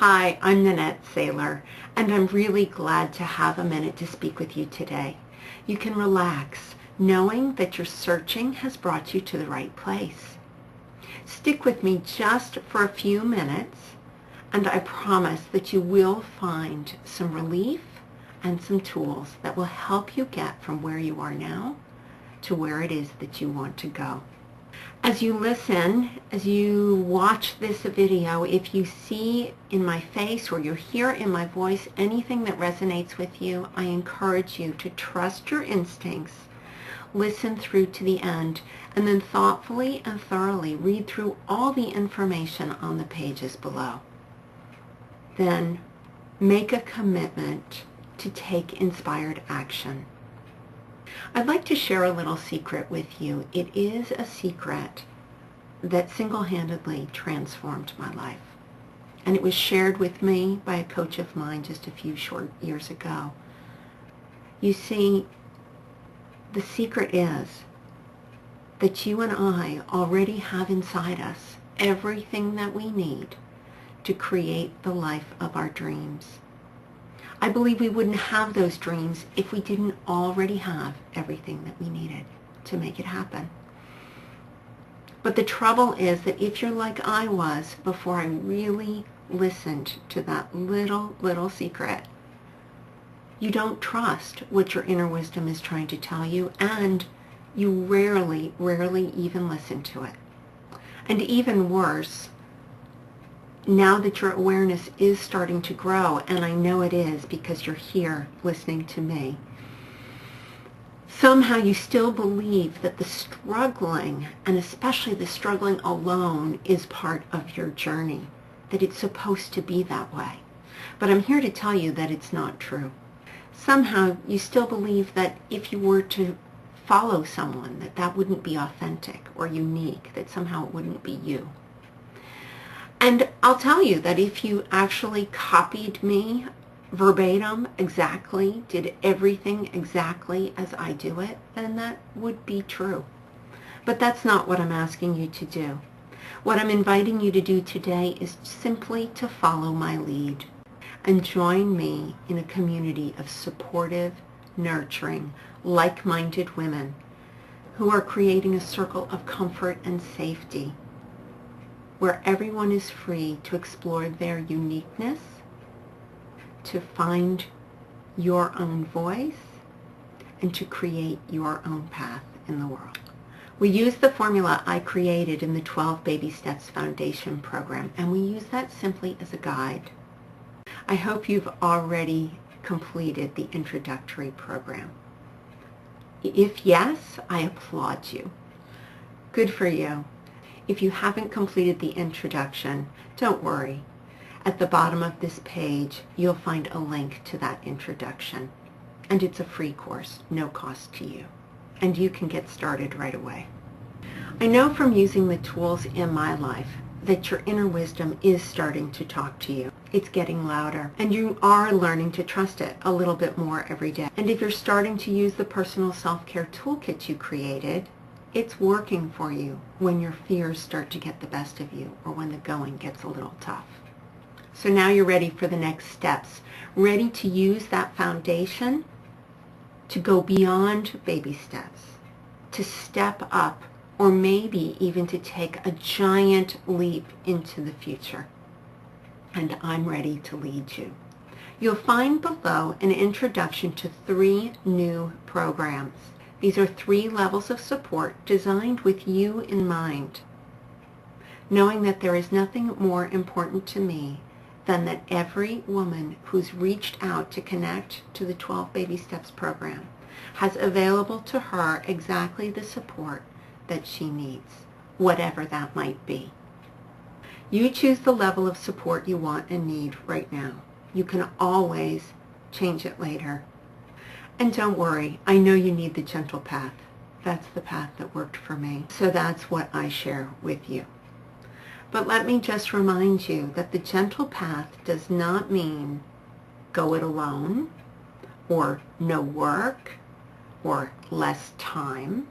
Hi, I'm Nanette Saylor, and I'm really glad to have a minute to speak with you today. You can relax, knowing that your searching has brought you to the right place. Stick with me just for a few minutes, and I promise that you will find some relief and some tools that will help you get from where you are now to where it is that you want to go. As you listen, as you watch this video, if you see in my face or you hear in my voice anything that resonates with you, I encourage you to trust your instincts, listen through to the end, and then thoughtfully and thoroughly read through all the information on the pages below. Then make a commitment to take inspired action. I'd like to share a little secret with you. It is a secret that single-handedly transformed my life. And it was shared with me by a coach of mine just a few short years ago. You see, the secret is that you and I already have inside us everything that we need to create the life of our dreams. I believe we wouldn't have those dreams if we didn't already have everything that we needed to make it happen. But the trouble is that if you're like I was before I really listened to that little secret, you don't trust what your inner wisdom is trying to tell you, and you rarely even listen to it. And even worse, now that your awareness is starting to grow, and I know it is because you're here listening to me, somehow you still believe that the struggling, and especially the struggling alone, is part of your journey, that it's supposed to be that way. But I'm here to tell you that it's not true. Somehow you still believe that if you were to follow someone, that wouldn't be authentic or unique, that somehow it wouldn't be you. And I'll tell you that if you actually copied me verbatim, exactly, did everything exactly as I do it, then that would be true. But that's not what I'm asking you to do. What I'm inviting you to do today is simply to follow my lead and join me in a community of supportive, nurturing, like-minded women who are creating a circle of comfort and safety where everyone is free to explore their uniqueness, to find your own voice, and to create your own path in the world. We use the formula I created in the 12 Baby Steps Foundation program, and we use that simply as a guide. I hope you've already completed the introductory program. If yes, I applaud you. Good for you. If you haven't completed the introduction, don't worry. At the bottom of this page, you'll find a link to that introduction. And it's a free course, no cost to you. And you can get started right away. I know from using the tools in my life that your inner wisdom is starting to talk to you. It's getting louder, and you are learning to trust it a little bit more every day. And if you're starting to use the personal self-care toolkit you created, it's working for you when your fears start to get the best of you or when the going gets a little tough. So now you're ready for the next steps, ready to use that foundation to go beyond baby steps, to step up, or maybe even to take a giant leap into the future. And I'm ready to lead you. You'll find below an introduction to 3 new programs. These are 3 levels of support designed with you in mind, knowing that there is nothing more important to me than that every woman who's reached out to connect to the 12 Baby Steps program has available to her exactly the support that she needs, whatever that might be. You choose the level of support you want and need right now. You can always change it later. And don't worry, I know you need the gentle path. That's the path that worked for me. So that's what I share with you. But let me just remind you that the gentle path does not mean go it alone, or no work, or less time.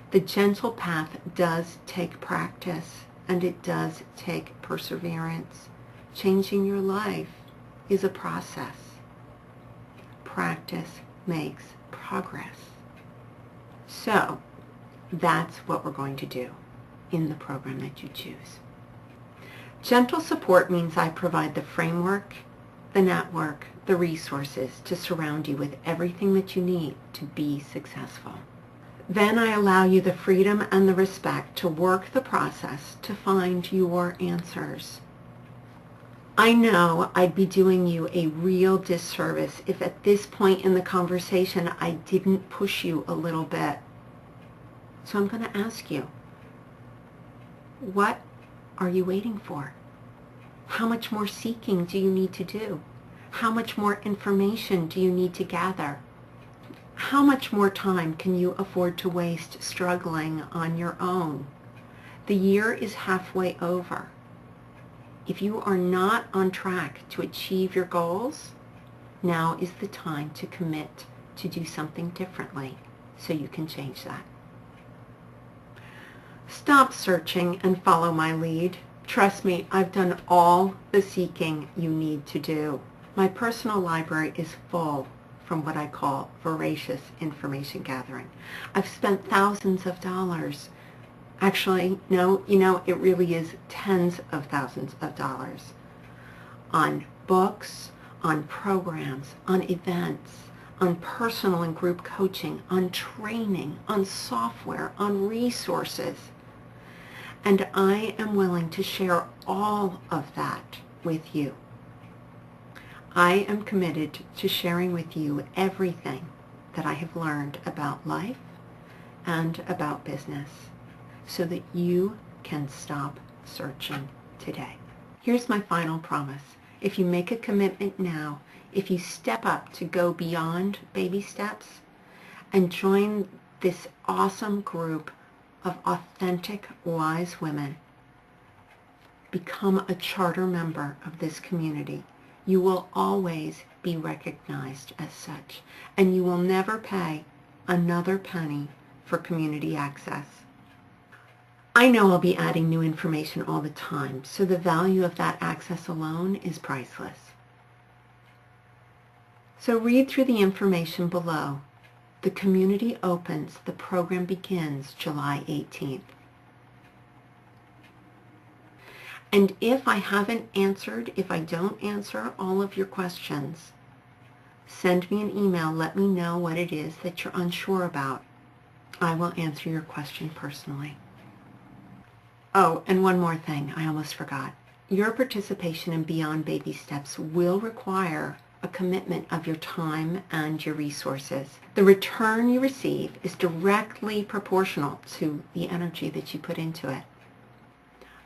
The gentle path does take practice, and it does take perseverance. Changing your life is a process. Practice makes progress. So that's what we're going to do in the program that you choose. Gentle support means I provide the framework, the network, the resources to surround you with everything that you need to be successful. Then I allow you the freedom and the respect to work the process to find your answers. I know I'd be doing you a real disservice if at this point in the conversation I didn't push you a little bit. So I'm going to ask you, what are you waiting for? How much more seeking do you need to do? How much more information do you need to gather? How much more time can you afford to waste struggling on your own? The year is halfway over. If you are not on track to achieve your goals, now is the time to commit to do something differently so you can change that. Stop searching and follow my lead. Trust me, I've done all the seeking you need to do. My personal library is full from what I call voracious information gathering. I've spent thousands of dollars. Actually, no, it really is tens of thousands of dollars on books, on programs, on events, on personal and group coaching, on training, on software, on resources. And I am willing to share all of that with you. I am committed to sharing with you everything that I have learned about life and about business so that you can stop searching today. Here's my final promise. If you make a commitment now, if you step up to go beyond baby steps and join this awesome group of authentic, wise women, become a charter member of this community, you will always be recognized as such, and you will never pay another penny for community access. I know I'll be adding new information all the time, so the value of that access alone is priceless. So read through the information below. The community opens, the program begins July 18th. And if I haven't answered, if I don't answer all of your questions, send me an email. Let me know what it is that you're unsure about. I will answer your question personally. Oh, and one more thing I almost forgot. Your participation in Beyond Baby Steps will require a commitment of your time and your resources. The return you receive is directly proportional to the energy that you put into it.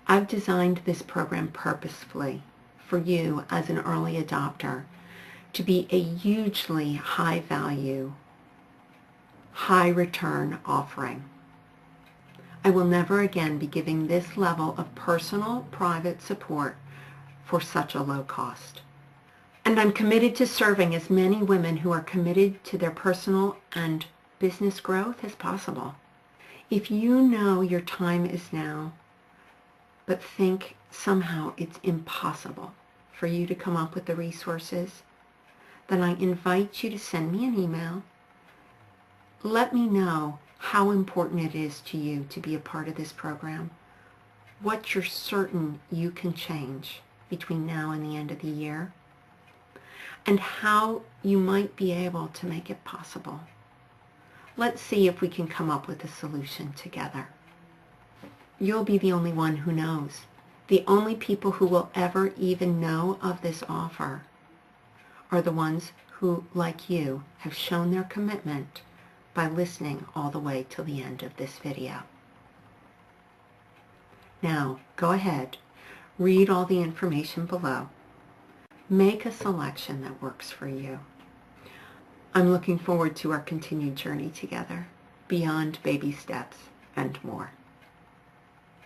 I've designed this program purposefully for you as an early adopter to be a hugely high value, high return offering. I will never again be giving this level of personal, private support for such a low cost. And I'm committed to serving as many women who are committed to their personal and business growth as possible. If you know your time is now, but think somehow it's impossible for you to come up with the resources, then I invite you to send me an email. Let me know how important it is to you to be a part of this program, what you're certain you can change between now and the end of the year, and how you might be able to make it possible. Let's see if we can come up with a solution together. You'll be the only one who knows. The only people who will ever even know of this offer are the ones who, like you, have shown their commitment by listening all the way till the end of this video. Now, go ahead, read all the information below. Make a selection that works for you. I'm looking forward to our continued journey together, beyond baby steps and more.